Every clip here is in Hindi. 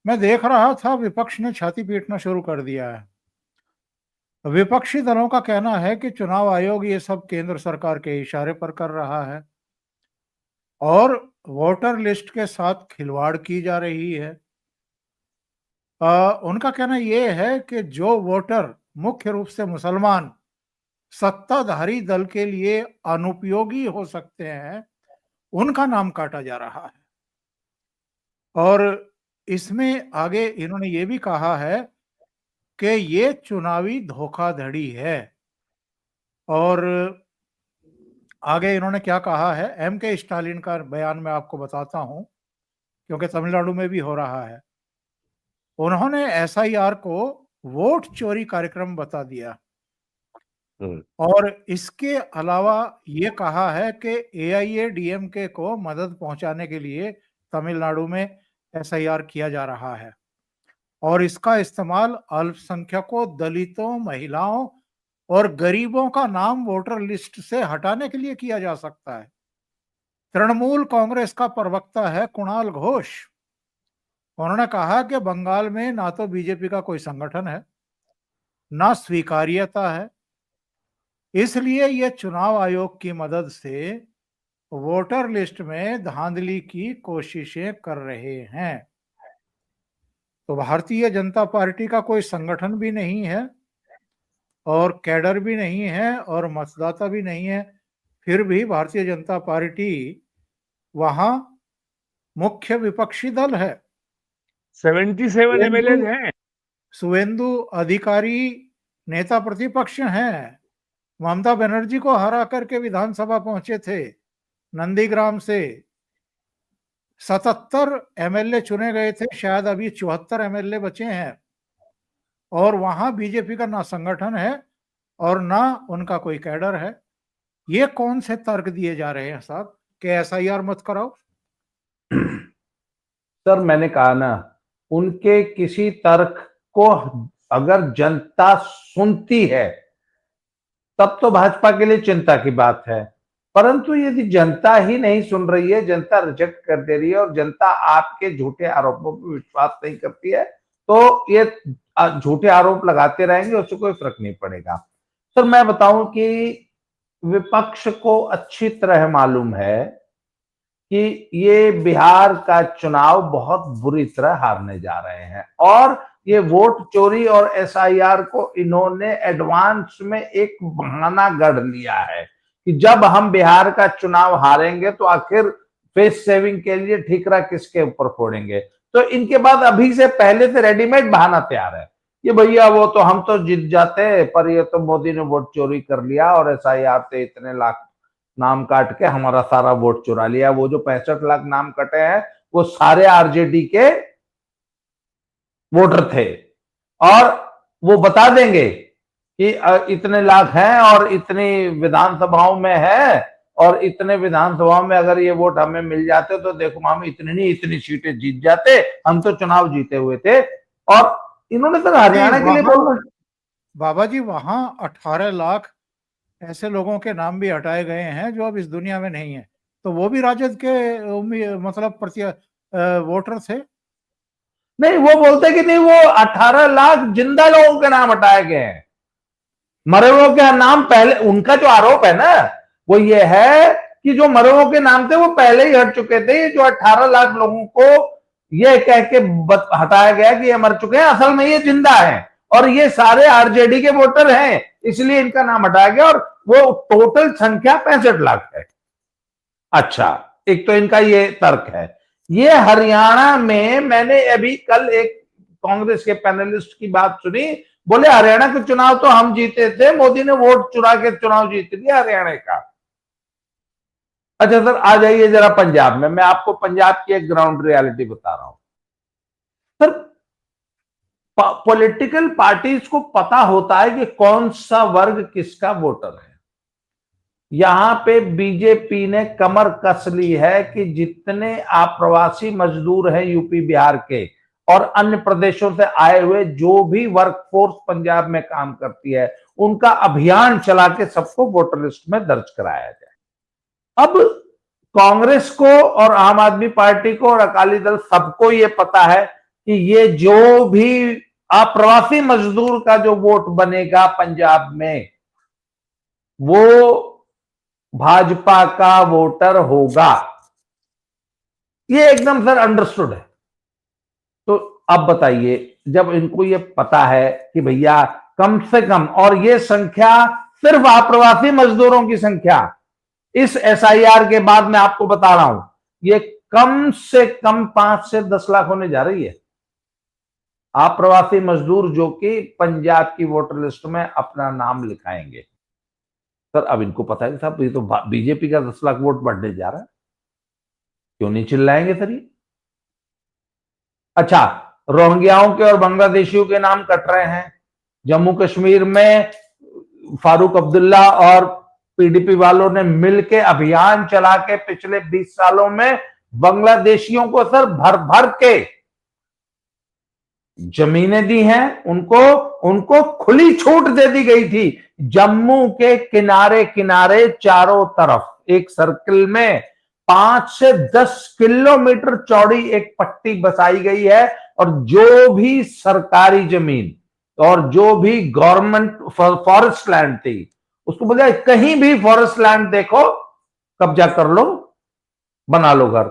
मैं देख रहा था विपक्ष ने छाती पीटना शुरू कर दिया है। विपक्षी दलों का कहना है कि चुनाव आयोग ये सब केंद्र सरकार के इशारे पर कर रहा है और वोटर लिस्ट के साथ खिलवाड़ की जा रही है। उनका कहना ये है कि जो वोटर मुख्य रूप से मुसलमान सत्ताधारी दल के लिए अनुपयोगी हो सकते हैं, उनका नाम काटा जा रहा है। और इसमें आगे इन्होंने ये भी कहा है कि ये चुनावी धोखाधड़ी है। और आगे इन्होंने क्या कहा है, एम के स्टालिन का बयान मैं आपको बताता हूं, क्योंकि तमिलनाडु में भी हो रहा है। उन्होंने एसआईआर को वोट चोरी कार्यक्रम बता दिया और इसके अलावा ये कहा है कि एआईएडीएमके को मदद पहुंचाने के लिए तमिलनाडु में एसआईआर किया जा रहा है और इसका इस्तेमाल अल्पसंख्यकों, दलितों, महिलाओं और गरीबों का नाम वोटर लिस्ट से हटाने के लिए किया जा सकता है। तृणमूल कांग्रेस का प्रवक्ता है कुणाल घोष। उन्होंने कहा कि बंगाल में ना तो बीजेपी का कोई संगठन है, ना स्वीकार्यता है, इसलिए ये चुनाव आयोग की मदद से वोटर लिस्ट में धांधली की कोशिशें कर रहे हैं। तो भारतीय जनता पार्टी का कोई संगठन भी नहीं है और कैडर भी नहीं है और मतदाता भी नहीं है, फिर भी भारतीय जनता पार्टी वहां मुख्य विपक्षी दल है। 77 एमएलए हैं। शुवेंदु अधिकारी नेता प्रतिपक्ष हैं। ममता बनर्जी को हरा करके विधानसभा पहुंचे थे नंदीग्राम से। 77 एमएलए चुने गए थे, शायद अभी 74 एमएलए बचे हैं और वहां बीजेपी का ना संगठन है और ना उनका कोई कैडर है। ये कौन से तर्क दिए जा रहे हैं साहब कि एसआईआर मत कराओ? सर मैंने कहा ना, उनके किसी तर्क को अगर जनता सुनती है तब तो भाजपा के लिए चिंता की बात है, परंतु यदि जनता ही नहीं सुन रही है, जनता रिजेक्ट कर दे रही है और जनता आपके झूठे आरोपों पर विश्वास नहीं करती है, तो ये झूठे आरोप लगाते रहेंगे, उससे कोई फर्क नहीं पड़ेगा। सर मैं बताऊं कि विपक्ष को अच्छी तरह मालूम है कि ये बिहार का चुनाव बहुत बुरी तरह हारने जा रहे हैं और ये वोट चोरी और एसआईआर को इन्होंने एडवांस में एक बहाना गढ़ लिया है कि जब हम बिहार का चुनाव हारेंगे तो आखिर फेस सेविंग के लिए ठीकरा किसके ऊपर फोड़ेंगे। तो इनके बाद अभी से पहले से रेडीमेड बहाना तैयार है कि भैया वो तो हम तो जीत जाते, पर ये तो मोदी ने वोट चोरी कर लिया और एसआईआर से इतने लाख नाम काट के हमारा सारा वोट चुरा लिया। वो जो 65 लाख नाम कटे हैं वो सारे आरजेडी के वोटर थे और वो बता देंगे कि इतने लाख हैं और इतनी विधानसभाओं में है और इतने विधानसभाओं में अगर ये वोट हमें मिल जाते तो देखो हम इतनी नहीं इतनी सीटें जीत जाते, हम तो चुनाव जीते हुए थे। और इन्होंने तो हरियाणा के लिए बोला बाबा जी, वहां 18 लाख ऐसे लोगों के नाम भी हटाए गए हैं जो अब इस दुनिया में नहीं है, तो वो भी राजद के मतलब वोटर थे। नहीं, वो बोलते कि नहीं, वो 18 लाख जिंदा लोगों के नाम हटाए गए हैं, मरे हुए के नाम पहले। उनका जो आरोप है ना वो ये है कि जो मरे हुए के नाम थे वो पहले ही हट चुके थे। ये जो 18 लाख लोगों को ये कह के हटाया गया कि ये मर चुके हैं, असल में ये जिंदा है और ये सारे आरजेडी के वोटर हैं, इसलिए इनका नाम हटाया गया और वो टोटल संख्या 65 लाख है। अच्छा, एक तो इनका ये तर्क है। ये हरियाणा में मैंने अभी कल एक कांग्रेस के पैनलिस्ट की बात सुनी, बोले हरियाणा के चुनाव तो हम जीते थे, मोदी ने वोट चुरा के चुनाव जीत लिया हरियाणा का। अच्छा सर, आ जाइए जरा पंजाब में, मैं आपको पंजाब की एक ग्राउंड रियलिटी बता रहा हूं। सर पॉलिटिकल पार्टीज को पता होता है कि कौन सा वर्ग किसका वोटर है। यहां पे बीजेपी ने कमर कस ली है कि जितने अप्रवासी मजदूर हैं यूपी बिहार के और अन्य प्रदेशों से आए हुए जो भी वर्कफोर्स पंजाब में काम करती है, उनका अभियान चला के सबको वोटर लिस्ट में दर्ज कराया जाए। अब कांग्रेस को और आम आदमी पार्टी को और अकाली दल सबको ये पता है कि ये जो भी अप्रवासी मजदूर का जो वोट बनेगा पंजाब में, वो भाजपा का वोटर होगा। ये एकदम सर अंडरस्टूड है। तो अब बताइए, जब इनको ये पता है कि भैया कम से कम, और ये संख्या सिर्फ अप्रवासी मजदूरों की संख्या इस एसआईआर के बाद मैं आपको बता रहा हूं, ये कम से कम 5 से 10 लाख होने जा रही है। अप्रवासी मजदूर जो कि पंजाब की वोटर लिस्ट में अपना नाम लिखाएंगे। सर अब इनको पता है कि साहब ये तो बीजेपी का 10 लाख वोट बढ़ने जा रहा है, क्यों नहीं चिल्लाएंगे सर ये? अच्छा, रोहिंग्याओं के और बांग्लादेशियों के नाम कट रहे हैं। जम्मू कश्मीर में फारूक अब्दुल्ला और पीडीपी वालों ने मिलकर अभियान चला के पिछले 20 सालों में बांग्लादेशियों को सर भर भर के जमीनें दी हैं। उनको खुली छूट दे दी गई थी। जम्मू के किनारे किनारे चारों तरफ एक सर्कल में 5 से 10 किलोमीटर चौड़ी एक पट्टी बसाई गई है, और जो भी सरकारी जमीन और जो भी गवर्नमेंट फॉरेस्ट लैंड थी, उसको बोला कहीं भी फॉरेस्ट लैंड देखो, कब्जा कर लो, बना लो घर।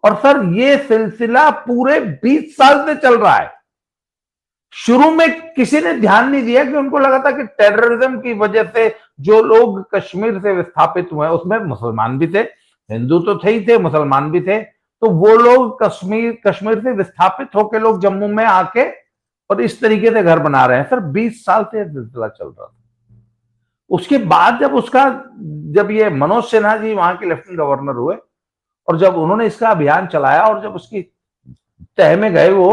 और सर ये सिलसिला पूरे 20 साल से चल रहा है। शुरू में किसी ने ध्यान नहीं दिया, कि उनको लगा था कि टेररिज्म की वजह से जो लोग कश्मीर से विस्थापित हुए, उसमें मुसलमान भी थे, हिंदू तो थे ही थे, मुसलमान भी थे, तो वो लोग कश्मीर से विस्थापित होकर लोग जम्मू में आके और इस तरीके से घर बना रहे हैं। सर 20 साल से सिलसिला चल रहा था। उसके बाद जब ये मनोज सिन्हा जी वहां के लेफ्टिनेंट गवर्नर हुए, और जब उन्होंने इसका अभियान चलाया और जब उसकी तह में गए वो,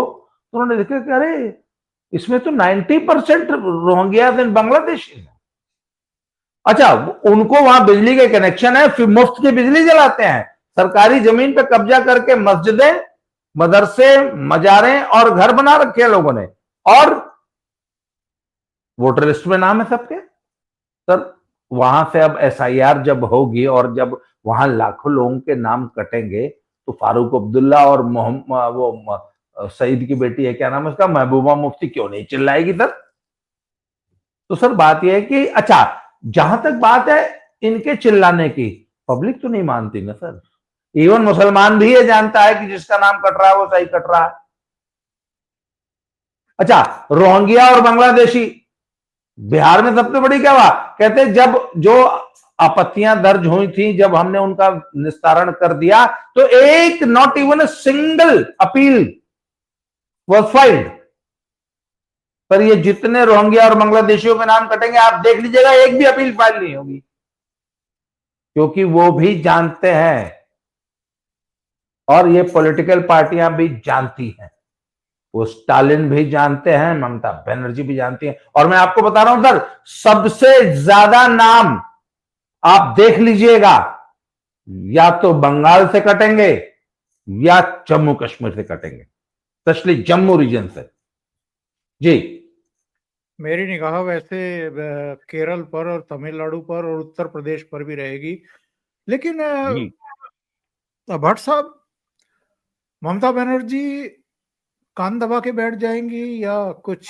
तो उन्होंने देखा कि अरे इसमें तो 90% रोहिंग्या बांग्लादेशी है। अच्छा, उनको वहां बिजली के कनेक्शन है, फिर मुफ्त की बिजली जलाते हैं, सरकारी जमीन पे कब्जा करके मस्जिदें, मदरसे, मजारें और घर बना रखे हैं लोगों ने, और वोटर लिस्ट में नाम है सबके। सर वहां से अब एसआईआर जब होगी और जब वहां लाखों लोगों के नाम कटेंगे, तो फारूक अब्दुल्ला और सईद की बेटी है, क्या नाम है उसका, महबूबा मुफ्ती, क्यों नहीं चिल्लाएगी सर? तो सर बात यह है कि अच्छा, जहां तक बात है इनके चिल्लाने की, पब्लिक तो नहीं मानती ना सर। इवन मुसलमान भी ये जानता है कि जिसका नाम कट रहा है वो सही कट रहा है। अच्छा, रोहिंग्या और बांग्लादेशी, बिहार में सबसे बड़ी क्या हुआ, कहते जब जो आपत्तियां दर्ज हुई थी, जब हमने उनका निस्तारण कर दिया, तो एक not even a single appeal was filed. पर ये जितने रोहिंग्या और बांग्लादेशियों के नाम कटेंगे, आप देख लीजिएगा, एक भी अपील फाइल नहीं होगी, क्योंकि वो भी जानते हैं, और ये पॉलिटिकल पार्टियां भी जानती हैं, वो स्टालिन भी जानते हैं, ममता बनर्जी भी जानती हैं। और मैं आपको बता रहा हूं सर, सबसे ज्यादा नाम आप देख लीजिएगा, या तो बंगाल से कटेंगे या जम्मू कश्मीर से कटेंगे, स्पेशली जम्मू रीजन से। जी, मेरी निगाह वैसे केरल पर और तमिलनाडु पर और उत्तर प्रदेश पर भी रहेगी, लेकिन भट्ट साहब, ममता बनर्जी कान दबा के बैठ जाएंगी या कुछ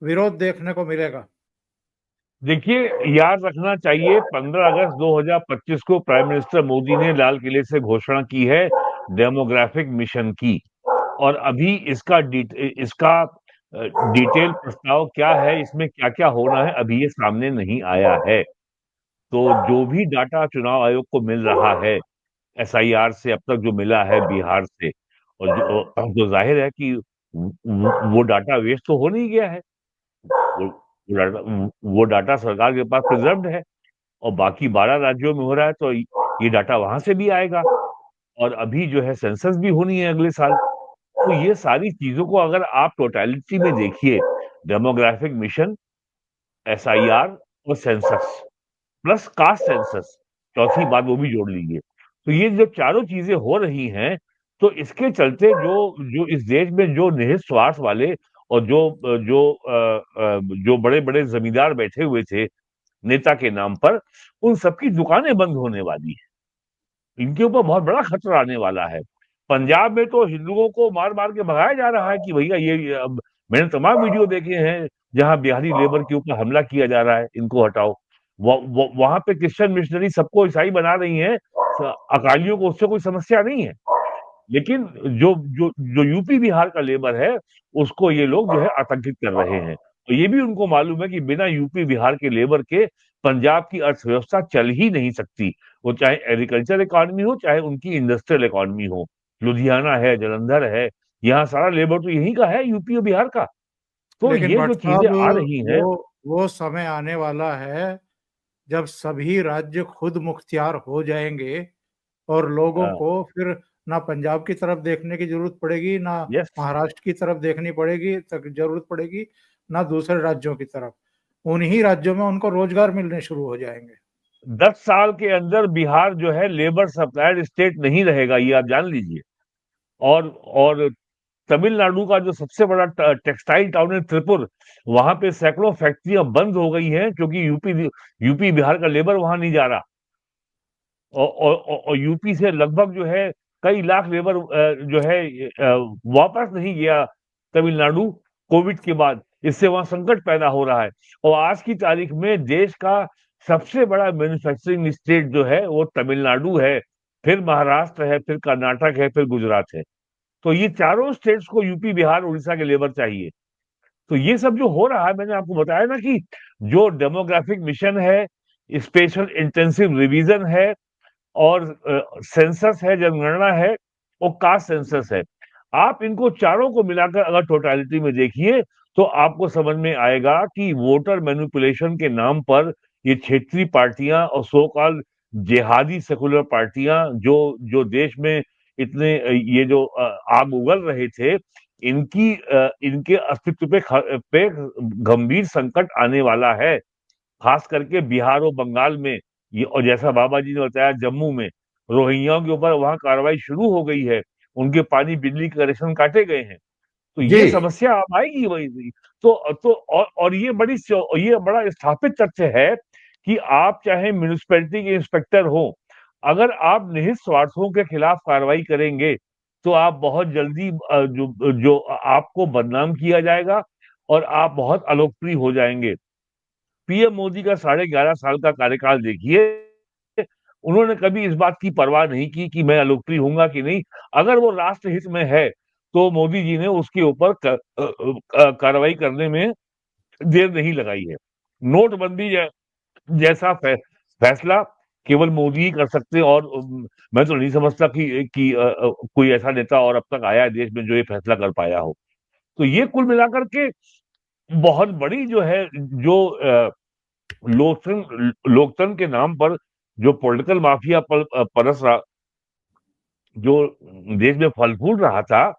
विरोध देखने को मिलेगा? देखिए, याद रखना चाहिए 15 अगस्त 2025 को प्राइम मिनिस्टर मोदी ने लाल किले से घोषणा की है डेमोग्राफिक मिशन की, और अभी इसका डिटेल प्रस्ताव क्या है, इसमें क्या क्या होना है, अभी ये सामने नहीं आया है। तो जो भी डाटा चुनाव आयोग को मिल रहा है एसआईआर से, अब तक जो मिला है बिहार से, और जो जाहिर है कि वो डाटा वेस्ट तो हो नहीं गया है, वो डाटा सरकार के पास प्रिजर्व्ड है, और बाकी 12 राज्यों में हो रहा है, तो ये डाटा वहां से भी आएगा, और अभी जो है सेंसस भी होनी है अगले साल। तो ये सारी चीजों को अगर आप टोटलिटी में देखिए, डेमोग्राफिक मिशन, एसआईआर और सेंसस प्लस कास्ट सेंसस, चौथी बात वो भी जोड़ लीजिए, तो ये जो चारों चीजें हो रही हैं, तो इसके चलते जो जो इस देश में जो निहित स्वार्थ वाले और जो बड़े बड़े जमींदार बैठे हुए थे नेता के नाम पर, उन सबकी दुकानें बंद होने वाली है। इनके ऊपर बहुत बड़ा खतरा आने वाला है। पंजाब में तो हिंदुओं को मार मार के भगाया जा रहा है कि भैया ये अब मैंने तमाम वीडियो देखे हैं जहां बिहारी लेबर के ऊपर हमला किया जा रहा है, इनको हटाओ। वहां पे क्रिश्चियन मिशनरी सबको ईसाई बना रही हैं, अकालियों को उससे कोई समस्या नहीं है। लेकिन जो जो जो यूपी बिहार का लेबर है उसको ये लोग जो है आतंकित कर रहे हैं। तो ये भी उनको मालूम है कि बिना यूपी बिहार के लेबर के पंजाब की अर्थव्यवस्था चल ही नहीं सकती, वो चाहे एग्रीकल्चर इकॉनमी हो चाहे उनकी इंडस्ट्रियल इकॉनमी हो। लुधियाना है, जालंधर है, यहाँ सारा लेबर तो यहीं का है, यूपी और बिहार का। तो लेकिन ये जो भट्ट चीजें साहब, आ रही हैं, वो समय आने वाला है जब सभी राज्य खुद मुख्तियार हो जाएंगे और लोगों को फिर ना पंजाब की तरफ देखने की जरूरत पड़ेगी, ना यस, महाराष्ट्र की तरफ देखनी पड़ेगी तक जरूरत पड़ेगी, ना दूसरे राज्यों की तरफ। उन्हीं राज्यों में उनको रोजगार मिलने शुरू हो जाएंगे। 10 साल के अंदर बिहार जो है लेबर सप्लाइड स्टेट नहीं रहेगा, ये आप जान लीजिए। और तमिलनाडु का जो सबसे बड़ा टेक्सटाइल टाउन है त्रिपुर, वहां पे सैकड़ों फैक्ट्रियां बंद हो गई हैं क्योंकि यूपी बिहार का लेबर वहां नहीं जा रहा। और यूपी से लगभग जो है कई लाख लेबर जो है वापस नहीं गया तमिलनाडु कोविड के बाद। इससे वहां संकट पैदा हो रहा है। और आज की तारीख में देश का सबसे बड़ा मैन्युफैक्चरिंग स्टेट जो है वो तमिलनाडु है, फिर महाराष्ट्र है, फिर कर्नाटक है, फिर गुजरात है। तो ये चारों स्टेट्स को यूपी बिहार उड़ीसा के लेबर चाहिए। तो ये सब जो हो रहा है, मैंने आपको बताया ना कि जो डेमोग्राफिक मिशन है, स्पेशल इंटेंसिव रिवीजन है, और सेंसस है, जनगणना है, और कास्ट सेंसस है। आप इनको चारों को मिलाकर अगर टोटलिटी में देखिए तो आपको समझ में आएगा कि वोटर मैनिपुलेशन के नाम पर ये क्षेत्रीय पार्टियां और सो कॉल्ड जिहादी सेकुलर पार्टियां जो जो देश में इतने ये जो आग उगल रहे थे, इनके अस्तित्व पे गंभीर संकट आने वाला है। खास करके बिहार और बंगाल में ये, और जैसा बाबा जी ने बताया जम्मू में रोहिंग्याओं के ऊपर वहां कार्रवाई शुरू हो गई है, उनके पानी बिजली के कनेक्शन काटे गए हैं। तो जी ये समस्या अब आएगी वही। तो और ये बड़ा स्थापित तथ्य है कि आप चाहे म्यूनिसिपैलिटी के इंस्पेक्टर हो, अगर आप निहित स्वार्थों के खिलाफ कार्रवाई करेंगे तो आप बहुत जल्दी जो आपको बदनाम किया जाएगा और आप बहुत अलोकप्रिय हो जाएंगे। पीएम मोदी का 11.5 साल का कार्यकाल देखिए, उन्होंने कभी इस बात की परवाह नहीं की कि मैं अलोकप्रिय होऊंगा कि नहीं। अगर वो राष्ट्र हित में है तो मोदी जी ने उसके ऊपर कार्रवाई करने में देर नहीं लगाई है। नोटबंदी जैसा फैसला केवल मोदी ही कर सकते हैं, और मैं तो नहीं समझता कि कोई ऐसा नेता और अब तक आया है देश में जो ये फैसला कर पाया हो। तो ये कुल मिलाकर के बहुत बड़ी जो है जो लोकतंत्र के नाम पर जो पॉलिटिकल माफिया परस रहा, जो देश में फल फूल रहा था,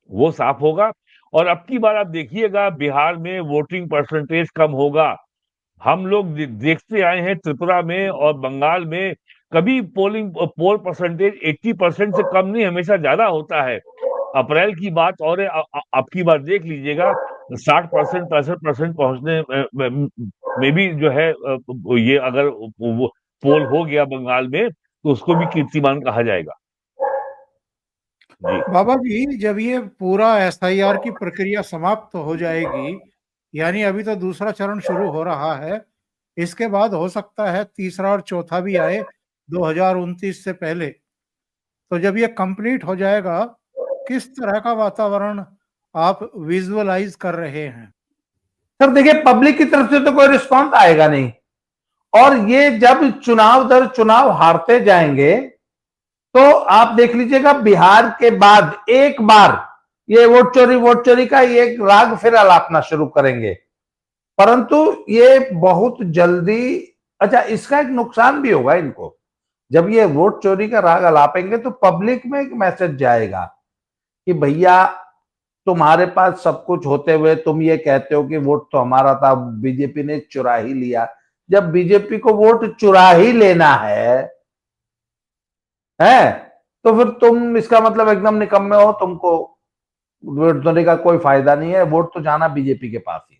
वो साफ होगा। और अब की बार आप देखिएगा बिहार में वोटिंग परसेंटेज कम होगा। हम लोग देखते आए हैं त्रिपुरा में और बंगाल में कभी पोल परसेंटेज 80% से कम नहीं, हमेशा ज्यादा होता है। अप्रैल की बात और है, अब की बार देख लीजिएगा 60% 65% पहुंचने में भी जो है ये अगर पोल हो गया बंगाल में तो उसको भी कीर्तिमान कहा जाएगा। जी बाबा जी, जब ये पूरा एसआईआर की प्रक्रिया समाप्त हो जाएगी, यानी अभी तो दूसरा चरण शुरू हो रहा है, इसके बाद हो सकता है तीसरा और चौथा भी आए 2029 से पहले। तो जब ये कंप्लीट हो जाएगा, किस तरह का वातावरण आप विजुअलाइज कर रहे हैं? सर देखिए, पब्लिक की तरफ से तो कोई रिस्पॉन्स आएगा नहीं, और ये जब चुनाव दर चुनाव हारते जाएंगे तो आप देख लीजिएगा बिहार के बाद एक बार ये वोट चोरी का ये एक राग फिर अलापना शुरू करेंगे। परंतु ये बहुत जल्दी, अच्छा इसका एक नुकसान भी होगा इनको। जब ये वोट चोरी का राग अलापेंगे तो पब्लिक में एक मैसेज जाएगा कि भैया तुम्हारे पास सब कुछ होते हुए तुम ये कहते हो कि वोट तो हमारा था, बीजेपी ने चुरा ही लिया। जब बीजेपी को वोट चुरा ही लेना है तो फिर तुम इसका मतलब एकदम निकम्मे हो, तुमको वोट देने का कोई फायदा नहीं है, वोट तो जाना बीजेपी के पास ही।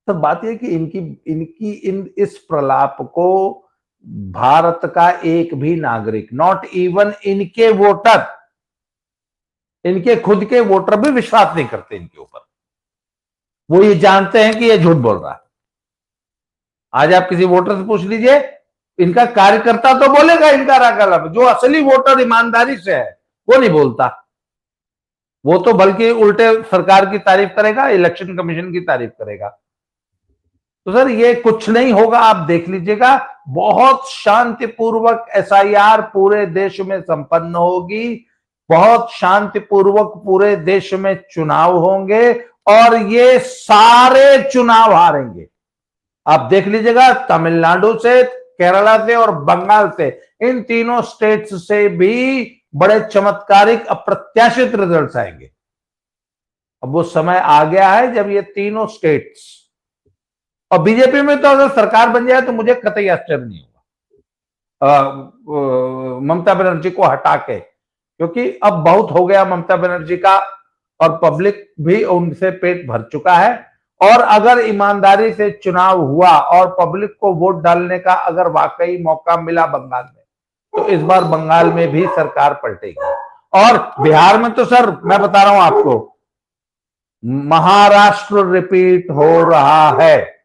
तो बात यह कि इनकी इस प्रलाप को भारत का एक भी नागरिक, नॉट इवन इनके वोटर, इनके खुद के वोटर भी विश्वास नहीं करते इनके ऊपर। वो ये जानते हैं कि ये झूठ बोल रहा है। आज आप किसी वोटर से पूछ लीजिए, इनका कार्यकर्ता तो बोलेगा इनका गलत, जो असली वोटर ईमानदारी से है वो नहीं बोलता। वो तो बल्कि उल्टे सरकार की तारीफ करेगा, इलेक्शन कमीशन की तारीफ करेगा। तो सर ये कुछ नहीं होगा, आप देख लीजिएगा, बहुत शांतिपूर्वक एसआईआर पूरे देश में संपन्न होगी, बहुत शांतिपूर्वक पूरे देश में चुनाव होंगे और ये सारे चुनाव हारेंगे। आप देख लीजिएगा, तमिलनाडु से, केरला से और बंगाल से, इन तीनों स्टेट्स से भी बड़े चमत्कारिक अप्रत्याशित रिजल्ट्स आएंगे। अब वो समय आ गया है जब ये तीनों स्टेट्स, और बीजेपी में तो अगर सरकार बन जाए तो मुझे कतई आश्चर्य नहीं होगा ममता बनर्जी को हटा के, क्योंकि अब बहुत हो गया ममता बनर्जी का, और पब्लिक भी उनसे पेट भर चुका है। और अगर ईमानदारी से चुनाव हुआ और पब्लिक को वोट डालने का अगर वाकई मौका मिला बंगाल में, तो इस बार बंगाल में भी सरकार पलटेगी। और बिहार में तो सर मैं बता रहा हूं आपको, महाराष्ट्र रिपीट हो रहा है।